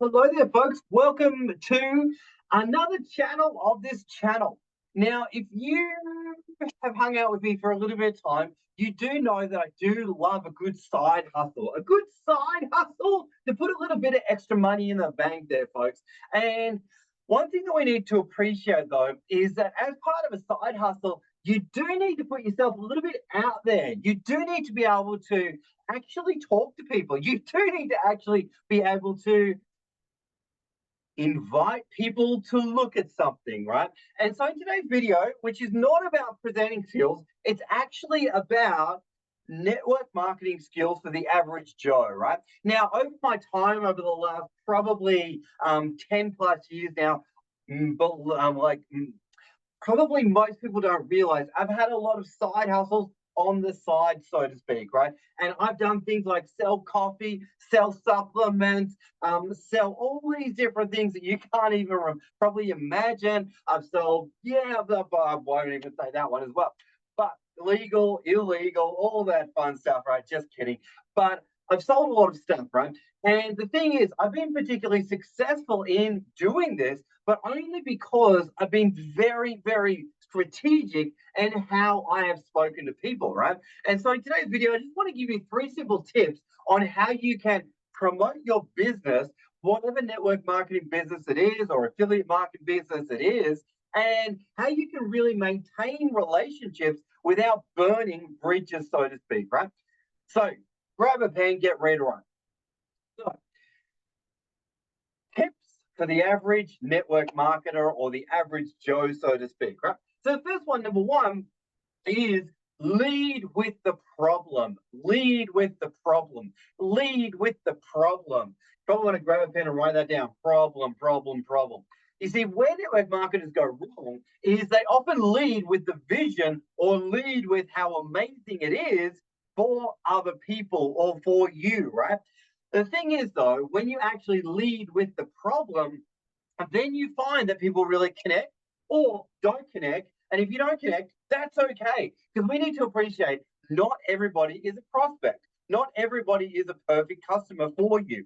Hello there, folks. Welcome to another channel of this channel. Now, if you have hung out with me for a little bit of time, you do know that I do love a good side hustle. A good side hustle to put a little bit of extra money in the bank there, folks. And one thing that we need to appreciate, though, is that as part of a side hustle, you do need to put yourself a little bit out there. You do need to be able to actually talk to people. You do need to actually be able to invite people to look at something, right? And so in today's video, which is not about presenting skills, it's actually about network marketing skills for the average Joe, right? Now, over my time over the last probably 10 plus years now, but probably most people don't realize I've had a lot of side hustles on the side, so to speak, right? And I've done things like sell coffee, sell supplements, sell all these different things that you can't even probably imagine. I've sold, yeah, I won't even say that one as well. But legal, illegal, all that fun stuff, right? Just kidding. But I've sold a lot of stuff, right? And the thing is, I've been particularly successful in doing this, but only because I've been very, very strategic in how I have spoken to people, right? And so in today's video, I just want to give you 3 simple tips on how you can promote your business, whatever network marketing business it is or affiliate marketing business it is, and how you can really maintain relationships without burning bridges, so to speak, right? So grab a pen, get ready to run. So, tips for the average network marketer or the average Joe, so to speak, right? So the first one, number one, is lead with the problem. Lead with the problem. Lead with the problem. Probably want to grab a pen and write that down. Problem, problem, problem. You see, where network marketers go wrong is they often lead with the vision or lead with how amazing it is for other people or for you, right? The thing is, though, when you actually lead with the problem, then you find that people really connect or don't connect. And if you don't connect, that's okay. Because we need to appreciate not everybody is a prospect. Not everybody is a perfect customer for you.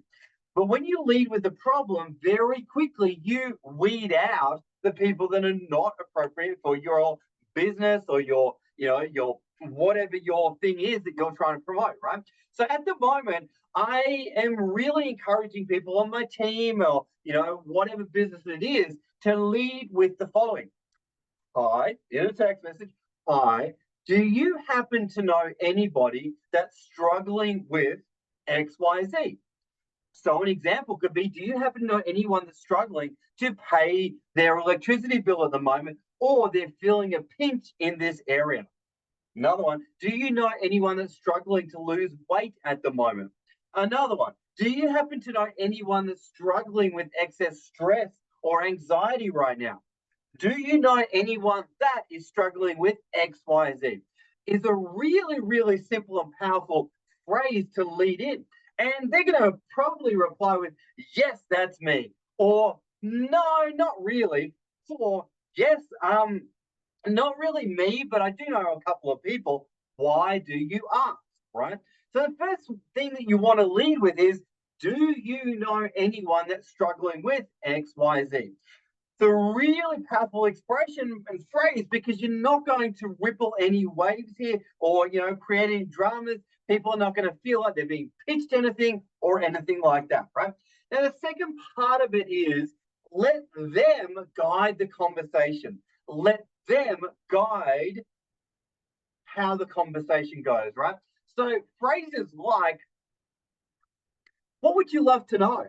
But when you lead with the problem, very quickly you weed out the people that are not appropriate for your business or your whatever your thing is that you're trying to promote, right? So at the moment, I am really encouraging people on my team or whatever business it is to lead with the following. Hi, in a text message. Hi, do you happen to know anybody that's struggling with XYZ? So an example could be, do you happen to know anyone that's struggling to pay their electricity bill at the moment, or they're feeling a pinch in this area? Another one, do you know anyone that's struggling to lose weight at the moment? Another one, do you happen to know anyone that's struggling with excess stress or anxiety right now? Do you know anyone that is struggling with XYZ? Is a really, really simple and powerful phrase to lead in. And they're going to probably reply with, yes, that's me. Or, no, not really. Or, yes, not really me, but I do know a couple of people. Why do you ask, right? So the first thing that you want to lead with is, do you know anyone that's struggling with XYZ? It's a really powerful expression and phrase because you're not going to ripple any waves here or create any dramas. People are not going to feel like they're being pitched anything or anything like that, right? Now the second part of it is let them guide the conversation. Let them guide how the conversation goes, right? So phrases like, what would you love to know?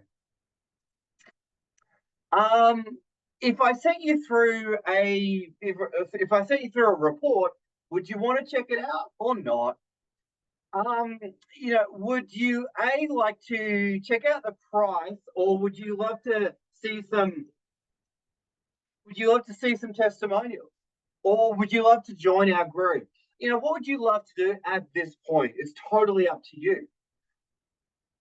If I sent you through if I sent you through a report, would you want to check it out or not? Would you like to check out the price, or would you love to see some? Would you love to see some testimonials, or would you love to join our group? What would you love to do at this point? It's totally up to you.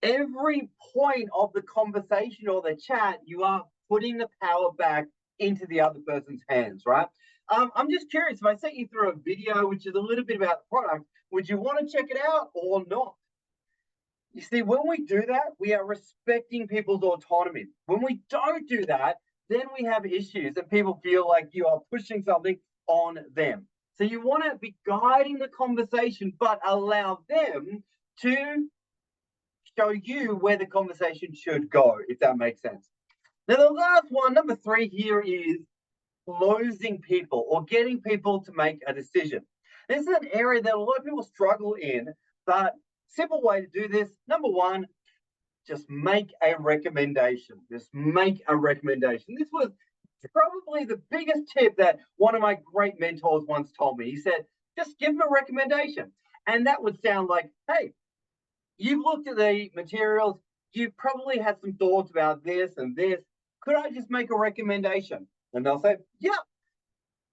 Every point of the conversation or the chat, you are putting the power back into the other person's hands, right? I'm just curious, if I sent you through a video which is a little bit about the product, would you want to check it out or not? You see, when we do that, we are respecting people's autonomy. When we don't do that, then we have issues and people feel like you are pushing something on them. So you want to be guiding the conversation, but allow them to show you where the conversation should go, if that makes sense. Now, the last one, number 3 here, is closing people or getting people to make a decision. This is an area that a lot of people struggle in, but simple way to do this, number 1, just make a recommendation. Just make a recommendation. This was probably the biggest tip that one of my great mentors once told me. He said, just give them a recommendation. And that would sound like, hey, you've looked at the materials, you've probably had some thoughts about this and this. Could I just make a recommendation? And they'll say, yeah.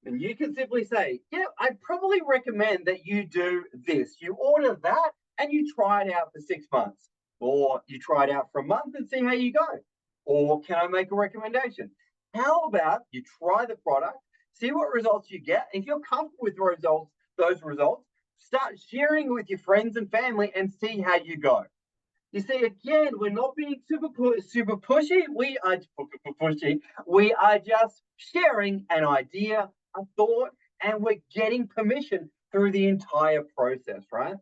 And you can simply say, yeah, I'd probably recommend that you do this. You order that and you try it out for 6 months. Or you try it out for a month and see how you go. Or can I make a recommendation? How about you try the product, see what results you get. If you're comfortable with those results, start sharing with your friends and family and see how you go. You see, again, we're not being super pushy. We are pushy. We are just sharing an idea, a thought, and we're getting permission through the entire process, right?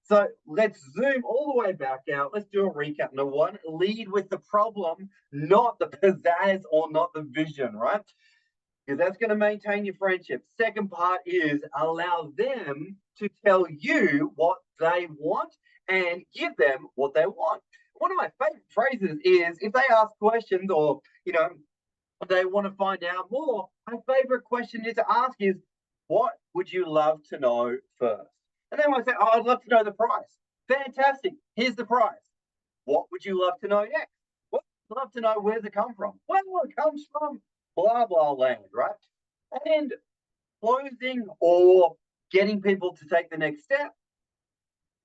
So let's zoom all the way back out. Let's do a recap. Number 1, lead with the problem, not the pizzazz or not the vision, right? Because that's going to maintain your friendship. Second part is allow them to tell you what they want and give them what they want. One of my favorite phrases is if they ask questions or, they want to find out more, my favorite question to ask is, what would you love to know first? And they might say, oh, I'd love to know the price. Fantastic. Here's the price. What would you love to know next? Well, I'd love to know where's it come from. Well, it comes from blah, blah land, right? And closing or getting people to take the next step,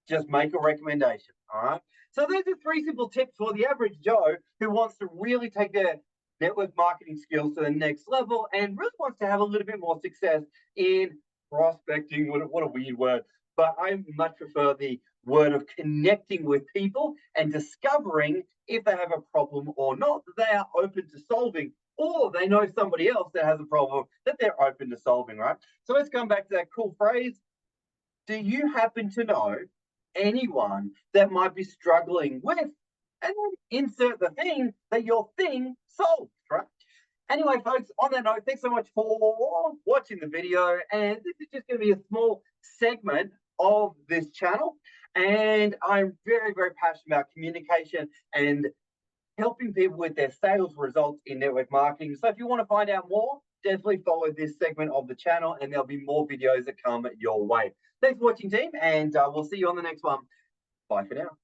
just make a recommendation, all right? So those are 3 simple tips for the average Joe who wants to really take their network marketing skills to the next level and really wants to have a little bit more success in prospecting. What a weird word, but I much prefer the word of connecting with people and discovering if they have a problem or not that they are open to solving, or they know somebody else that has a problem that they're open to solving, right? So let's come back to that cool phrase. Do you happen to know anyone that might be struggling with, and then insert the thing that your thing solves, right? Anyway, folks, on that note, thanks so much for watching the video. And this is just going to be a small segment of this channel. And I'm very, very passionate about communication and helping people with their sales results in network marketing. So if you want to find out more, definitely follow this segment of the channel and there'll be more videos that come your way. Thanks for watching, team, and we'll see you on the next one. Bye for now.